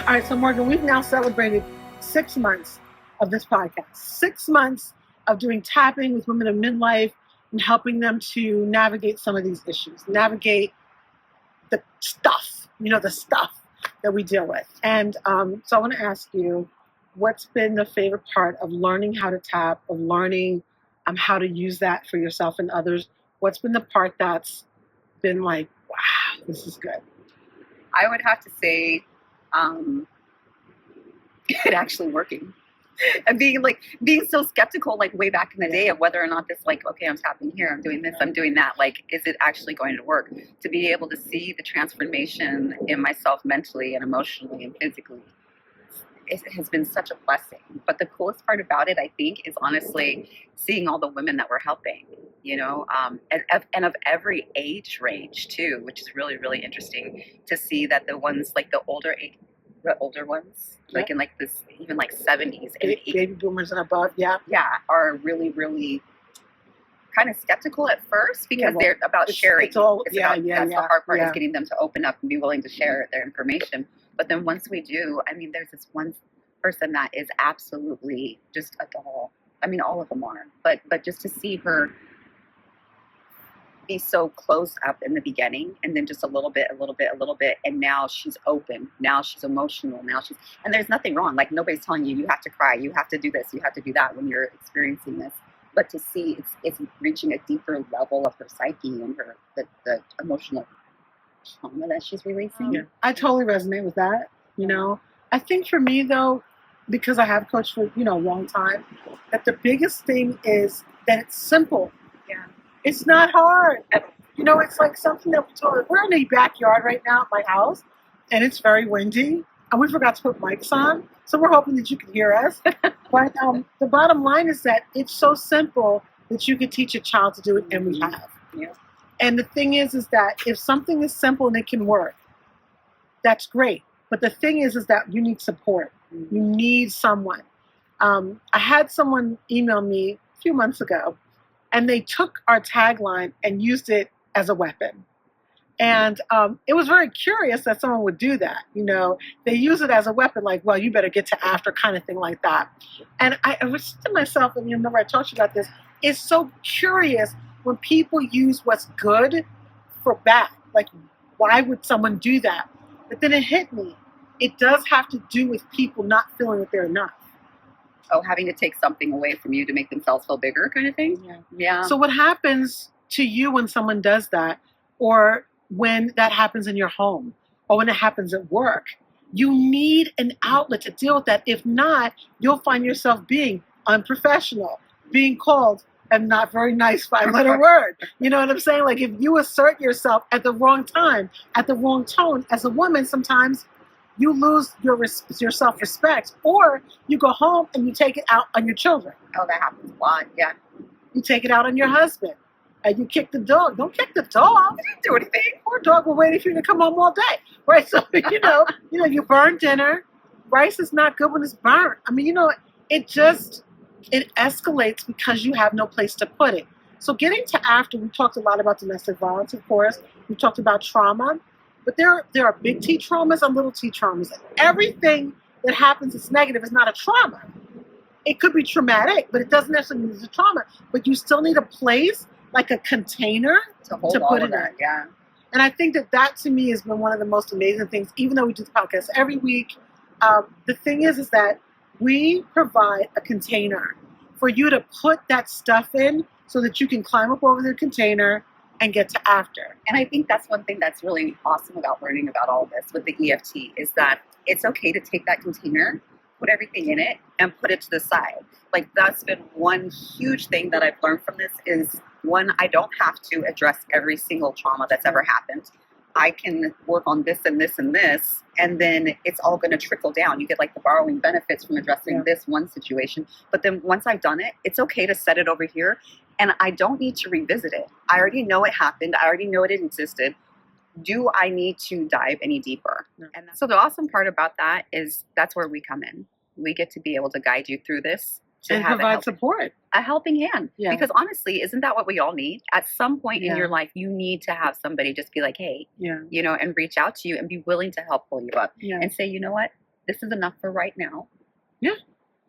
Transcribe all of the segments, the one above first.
All right, so Morgan, we've now celebrated 6 months of this podcast, 6 months of doing tapping with women in midlife and helping them to navigate some of these issues, navigate the stuff, the stuff that we deal with. And so I want to ask you, what's been the favorite part of learning how to tap, of learning how to use that for yourself and others? What's been the part that's been like, wow, this is good? I would have to say it actually working. And being so skeptical, like way back in the day, of whether or not this, like, okay, I'm tapping here, I'm doing this, I'm doing that. Like, is it actually going to work? To be able to see the transformation in myself mentally and emotionally and physically, it has been such a blessing. But the coolest part about it, I think, is honestly seeing all the women that we're helping, and of every age range too, which is really, really interesting to see that the ones like the older ones, like in like this, even like 70s and baby boomers and above, are really, really kind of skeptical at first because they're about sharing. That's the hard part, is getting them to open up and be willing to share their information. But then once we do, I mean, there's this one person that is absolutely just a doll. I mean, all of them are, but just to see her be so closed up in the beginning, and then just a little bit, and now she's open, now she's emotional, and there's nothing wrong. Like, nobody's telling you have to cry, you have to do this, you have to do that when you're experiencing this. But to see it's reaching a deeper level of her psyche and her the emotional trauma that she's releasing. Yeah. I totally resonate with that. I think for me though, because I have coached for a long time, that the biggest thing is that it's simple. Yeah. It's not hard. It's like something that we're in a backyard right now at my house, and it's very windy, and we forgot to put mics on, so we're hoping that you can hear us. But the bottom line is that it's so simple that you could teach a child to do it, and we have. Yeah. And the thing is that if something is simple and it can work, that's great. But the thing is that you need support. You need someone. I had someone email me a few months ago, and they took our tagline and used it as a weapon. And it was very curious that someone would do that. They use it as a weapon, like, well, you better get to after, kind of thing like that. And I was to myself, and remember I talked to you about this, it's so curious when people use what's good for bad. Like, why would someone do that? But then it hit me. It does have to do with people not feeling that they're enough. Oh, having to take something away from you to make themselves feel bigger, kind of thing? Yeah. So what happens to you when someone does that, or when that happens in your home, or when it happens at work? You need an outlet to deal with that. If not, you'll find yourself being unprofessional, being called a not very nice 5-letter word. You know what I'm saying? Like, if you assert yourself at the wrong time, at the wrong tone, as a woman, sometimes you lose your self-respect, or you go home and you take it out on your children. Oh, that happens a lot, yeah. You take it out on your husband, and you kick the dog. Don't kick the dog. I didn't do anything. Poor dog will wait for you to come home all day, right? So, you burn dinner. Rice is not good when it's burnt. I mean, it escalates because you have no place to put it. So getting to after, we talked a lot about domestic violence, of course. We talked about trauma. But there are big T traumas and little T traumas. And everything that happens that's negative is not a trauma. It could be traumatic, but it doesn't necessarily mean it's a trauma. But you still need a place, like a container, to hold to put it in. Yeah. And I think that to me has been one of the most amazing things, even though we do the podcast every week. The thing is that we provide a container for you to put that stuff in so that you can climb up over the container and get to after. And I think that's one thing that's really awesome about learning about all this with the EFT, is that it's okay to take that container, put everything in it, and put it to the side. Like, that's been one huge thing that I've learned from this is, one, I don't have to address every single trauma that's ever happened. I can work on this and this and this, and then it's all going to trickle down. You get like the borrowing benefits from addressing this one situation. But then once I've done it, it's okay to set it over here, and I don't need to revisit it. I already know it happened. I already know it existed. Do I need to dive any deeper? And so the awesome part about that is that's where we come in. We get to be able to guide you through this. And provide support. A helping hand. Yeah. Because honestly, isn't that what we all need? At some point in your life, you need to have somebody just be like, hey, and reach out to you and be willing to help pull you up and say, you know what? this is enough for right now. Yeah.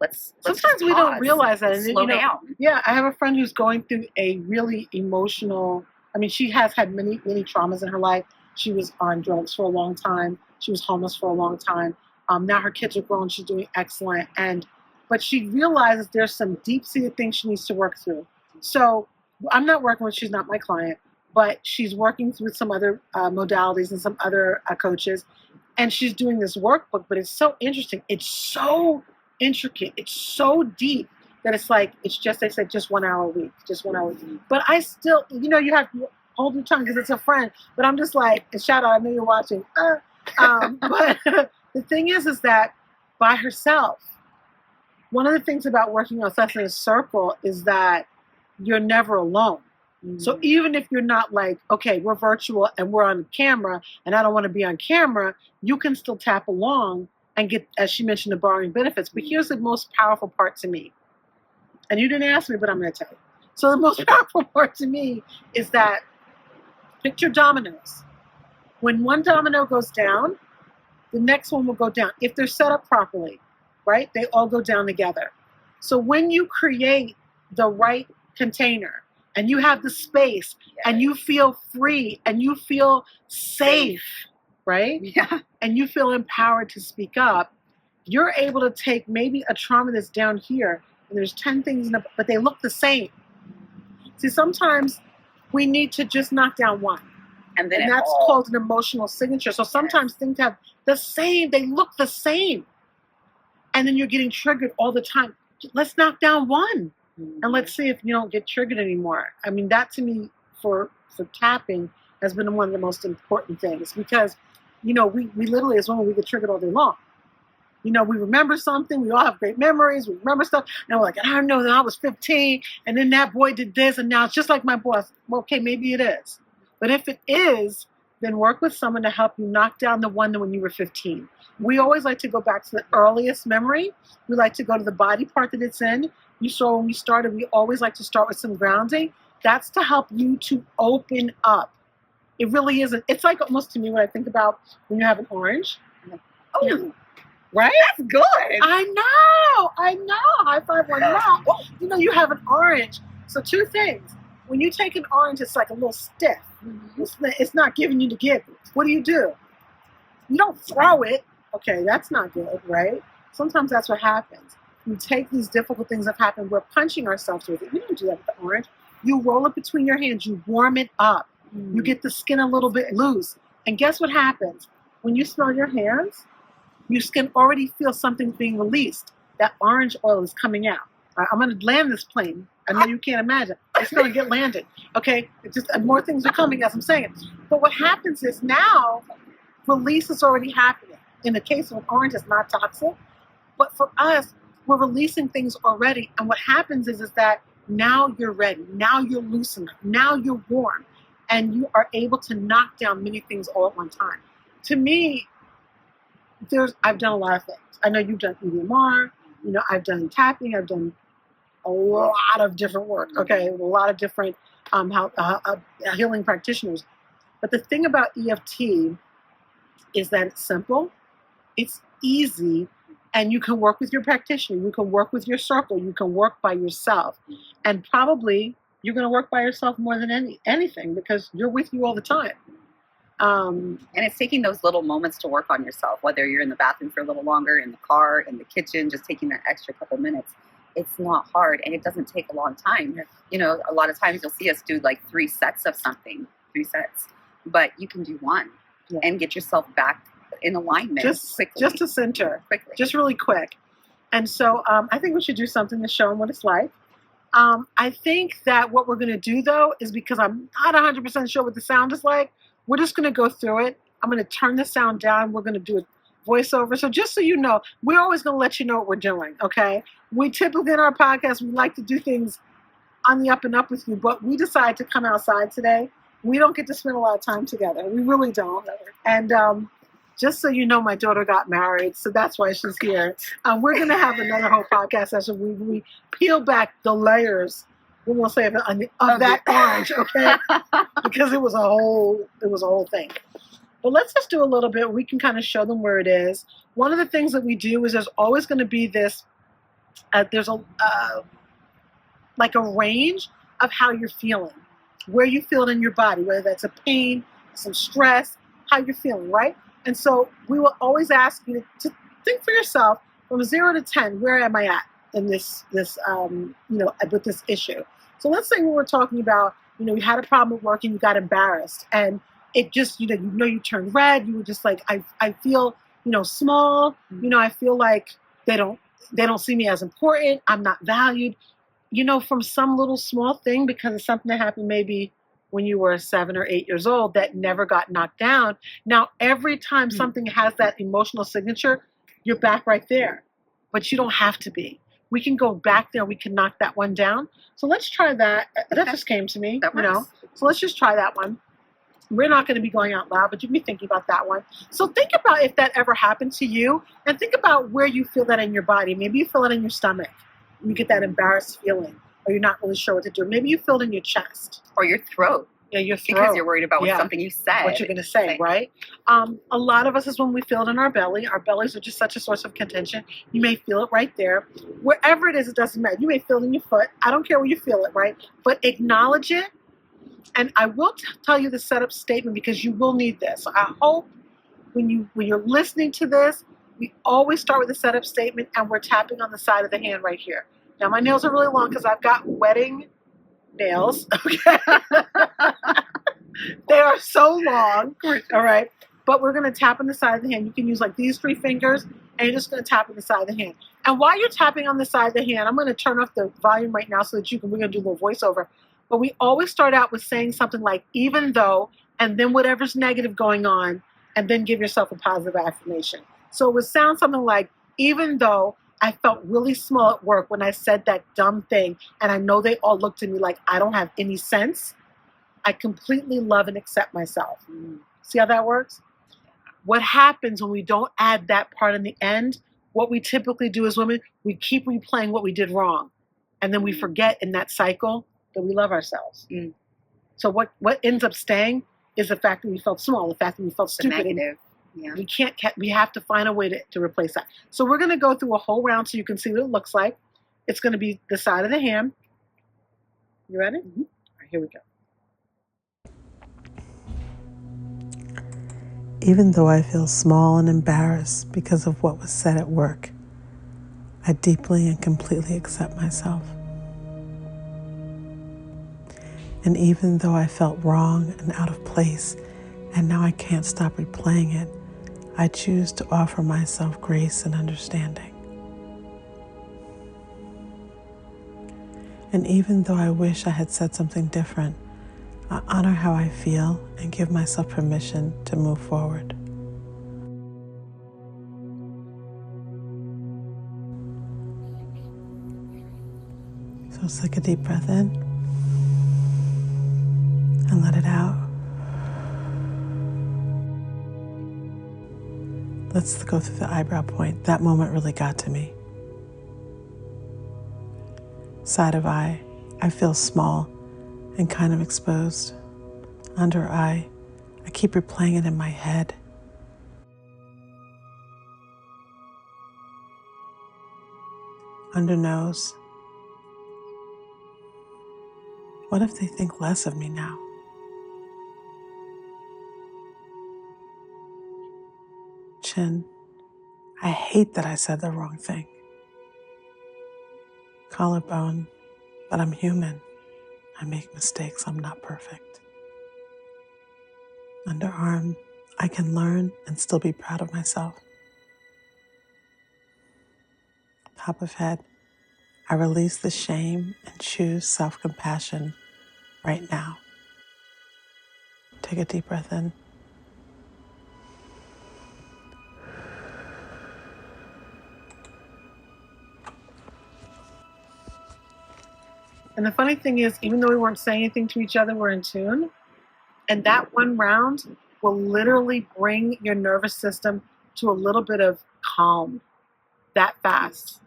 Let's Sometimes we don't realize that. And slow down. Yeah, I have a friend who's going through a really emotional, I mean, she has had many traumas in her life. She was on drugs for a long time. She was homeless for a long time. Now her kids are grown. She's doing excellent. But she realizes there's some deep-seated things she needs to work through. So I'm not working with, she's not my client, but she's working through some other modalities and some other coaches. And she's doing this workbook, but it's so interesting. It's so intricate. It's so deep that it's like, it's just, they said, just 1 hour a week, just 1 hour a week. But I still, you have to hold your tongue because it's a friend. But I'm just like, and shout out, I know you're watching. But the thing is that by herself, one of the things about working with us in a circle is that you're never alone. Mm-hmm. So even if you're not like, okay, we're virtual and we're on camera and I don't want to be on camera, you can still tap along and get, as she mentioned, the borrowing benefits. But here's the most powerful part to me. And you didn't ask me, but I'm going to tell you. So the most powerful part to me is that picture dominoes. When one domino goes down, the next one will go down. If they're set up properly, right? They all go down together. So when you create the right container and you have the space and you feel free and you feel safe, right? Yeah. And you feel empowered to speak up, you're able to take maybe a trauma that's down here and there's 10 things, but they look the same. See, sometimes we need to just knock down one. And that's called an emotional signature. So sometimes things have the same, they look the same. And then you're getting triggered all the time. Let's knock down one. Mm-hmm. And let's see if you don't get triggered anymore. I mean, that to me, for tapping, has been one of the most important things. Because, we literally, as women, we get triggered all day long. We remember something. We all have great memories. We remember stuff. And we're like, I don't know, that I was 15. And then that boy did this. And now it's just like my boss. Well, okay, maybe it is. But if it is, then work with someone to help you knock down the one when you were 15. We always like to go back to the earliest memory. We like to go to the body part that it's in. You saw when we started, we always like to start with some grounding. That's to help you to open up. It really isn't. It's like almost to me when I think about when you have an orange. Oh, right? That's good. I know. High five on that. You have an orange. So 2 things. When you take an orange, it's like a little stiff. Mm-hmm. It's not giving you the give. What do? You don't throw it. Okay, that's not good, right? Sometimes that's what happens. You take these difficult things that happen, we're punching ourselves with it. You don't do that with the orange. You roll it between your hands, you warm it up. You get the skin a little bit loose. And guess what happens? When you smell your hands, your skin already feels something being released. That orange oil is coming out. I'm going to land this plane. I know you can't imagine. It's going to get landed. Okay? More things are coming as I'm saying it. But what happens is now, release is already happening. In the case of an orange, it's not toxic. But for us, we're releasing things already. And what happens is that now you're ready. Now you're loosened. Now you're warm. And you are able to knock down many things all at one time. To me, I've done a lot of things. I know you've done EDMR. I've done tapping. I've done a lot of different work. Okay, a lot of different healing practitioners. But the thing about EFT is that it's simple, it's easy, and you can work with your practitioner. You can work with your circle. You can work by yourself, and probably you're going to work by yourself more than anything because you're with you all the time. And it's taking those little moments to work on yourself, whether you're in the bathroom for a little longer, in the car, in the kitchen, just taking that extra couple minutes. It's not hard and it doesn't take a long time. A lot of times you'll see us do like 3 sets of something, 3 sets, but you can do 1 and get yourself back in alignment quickly. Just to center, quickly. Just really quick. And so I think we should do something to show them what it's like. I think that what we're going to do, though, is because I'm not 100% sure what the sound is like, we're just going to go through it. I'm going to turn the sound down. We're going to do a voiceover. So just so you know, we're always going to let you know what we're doing, okay? We typically in our podcast, we like to do things on the up and up with you, but we decided to come outside today. We don't get to spend a lot of time together. We really don't. And just so you know, my daughter got married, so that's why she's here. We're going to have another whole podcast session. We peel back the layers, we won't say of that orange, okay? Because it was a whole thing. But let's just do a little bit. We can kind of show them where it is. One of the things that we do is there's always going to be this, there's a like a range of how you're feeling, where you feel it in your body, whether that's a pain, some stress, how you're feeling, right? And so we will always ask you to think for yourself from 0 to 10, where am I at in this with this issue? So let's say we were talking about, you had a problem at work and you got embarrassed, and it just, you turned red. You were just like, I feel, small. I feel like they don't see me as important. I'm not valued. From some little small thing, because of something that happened maybe when you were 7 or 8 years old that never got knocked down. Now, every time something has that emotional signature, you're back right there. But you don't have to be. We can go back there. We can knock that one down. So let's try that. That just came to me, So let's just try that one. We're not going to be going out loud, but you can be thinking about that one. So think about if that ever happened to you, and think about where you feel that in your body. Maybe you feel it in your stomach. You get that embarrassed feeling, or you're not really sure what to do. Maybe you feel it in your chest. Or your throat. Yeah, your throat. Because you're worried about something you said. What you're going to say, right? A lot of us is when we feel it in our belly. Our bellies are just such a source of contention. You may feel it right there. Wherever it is, it doesn't matter. You may feel it in your foot. I don't care where you feel it, right? But acknowledge it. And I will tell you the setup statement, because you will need this. So I hope when you're listening to this, we always start with the setup statement, and we're tapping on the side of the hand right here. Now, my nails are really long because I've got wedding nails. Okay. They are so long. All right. But we're going to tap on the side of the hand. You can use like these 3 fingers, and you're just going to tap on the side of the hand. And while you're tapping on the side of the hand, I'm going to turn off the volume right now so that we're going to do a little voiceover. But we always start out with saying something like, even though, and then whatever's negative going on, and then give yourself a positive affirmation. So it would sound something like, even though I felt really small at work when I said that dumb thing, and I know they all looked at me like I don't have any sense, I completely love and accept myself. See how that works? What happens when we don't add that part in the end? What we typically do as women, we keep replaying what we did wrong. And then we forget in that cycle that we love ourselves. So what ends up staying is the fact that we felt small, the fact that we felt stupid. The negative. Yeah. We have to find a way to replace that. So we're going to go through a whole round so you can see what it looks like. It's going to be the side of the hand. You ready? All right, here we go. Even though I feel small and embarrassed because of what was said at work, I deeply and completely accept myself. And even though I felt wrong and out of place, and now I can't stop replaying it, I choose to offer myself grace and understanding. And even though I wish I had said something different, I honor how I feel and give myself permission to move forward. So let's take a deep breath in and let it out. Let's go through the eyebrow point. That moment really got to me. Side of eye, I feel small and kind of exposed. Under eye, I keep replaying it in my head. Under nose, what if they think less of me now? Chin, I hate that I said the wrong thing. Collarbone, but I'm human. I make mistakes, I'm not perfect. Underarm, I can learn and still be proud of myself. Top of head, I release the shame and choose self-compassion right now. Take a deep breath in. And the funny thing is, even though we weren't saying anything to each other, we're in tune. And that one round will literally bring your nervous system to a little bit of calm that fast.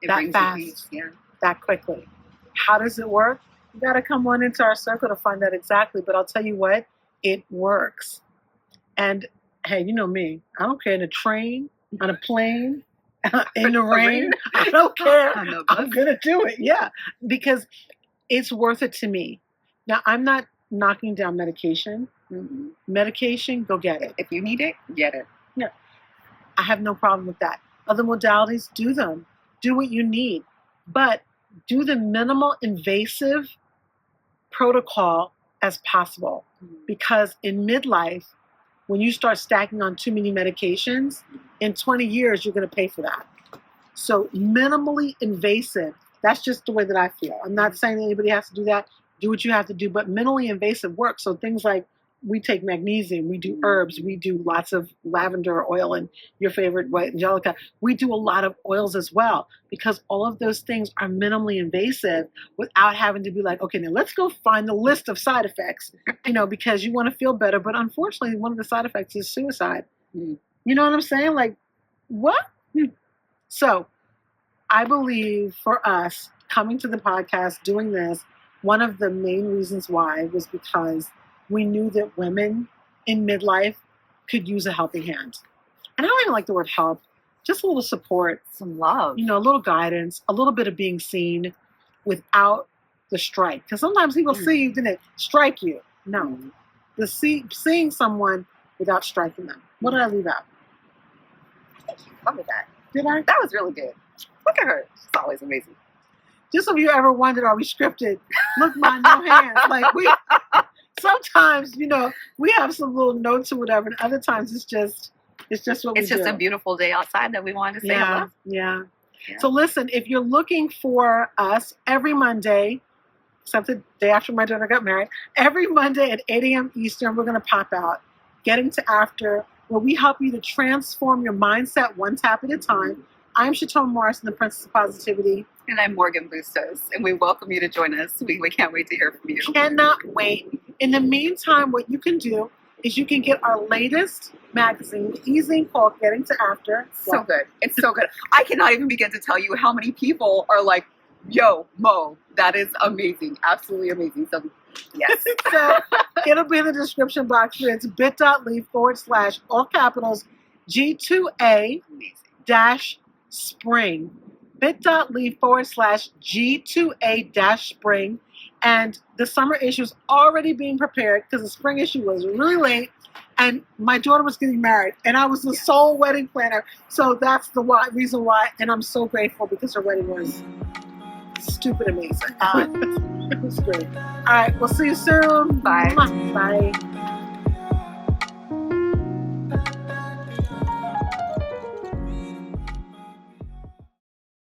That quickly. How does it work? You got to come on into our circle to find out exactly. But I'll tell you what, it works. And hey, you know me. I don't care in a train, on a plane, in the rain. I don't care. I'm going to do it. Yeah. Because it's worth it to me. Now, I'm not knocking down medication. Mm-hmm. Medication, go get it. If you need it, get it. Yeah. I have no problem with that. Other modalities, do them. Do what you need. But do the minimal invasive protocol as possible. Because in midlife, when you start stacking on too many medications, in 20 years, you're going to pay for that. So minimally invasive, that's just the way that I feel. I'm not saying that anybody has to do that. Do what you have to do, but minimally invasive work. So things like we take magnesium, we do herbs, we do lots of lavender oil and your favorite white angelica. We do a lot of oils as well because all of those things are minimally invasive without having to be like, okay, now let's go find the list of side effects, because you want to feel better. But unfortunately, one of the side effects is suicide. You know what I'm saying? Like, what? So I believe for us coming to the podcast, doing this, one of the main reasons why was because we knew that women in midlife could use a helping hand. And I don't even like the word help, just a little support. Some love. A little guidance, a little bit of being seen without the strike. Because sometimes people see you, then they strike you. No. Seeing someone without striking them. What did I leave out? I think you covered that. Did I? That was really good. Look at her. She's always amazing. Just if you ever wondered, are we scripted? Look, no hands. Like sometimes, we have some little notes or whatever, and other times it's just what we do. It's just a beautiful day outside that we wanted to say hello. Yeah. So listen, if you're looking for us every Monday, except the day after my daughter got married, every Monday at 8 a.m. Eastern, we're going to pop out, Getting to After, where we help you to transform your mindset one tap at a time. I'm Chatone Morrison, the Princess of Positivity. And I'm Morganne Bustos, and we welcome you to join us. We can't wait to hear from you. Cannot wait. In the meantime, what you can do is you can get our latest magazine, the e-zine called Getting to After. So good. It's so good. I cannot even begin to tell you how many people are like, yo, Mo, that is amazing. Absolutely amazing. So, yes. So it'll be in the description box. It's bit.ly/ all capitals G2A -spring. bit.ly / G2A -spring. And the summer issue is already being prepared because the spring issue was really late. And my daughter was getting married, and I was the sole wedding planner. So that's the reason why. And I'm so grateful because her wedding was stupid amazing. It was great. All right, we'll see you soon. Bye. Bye.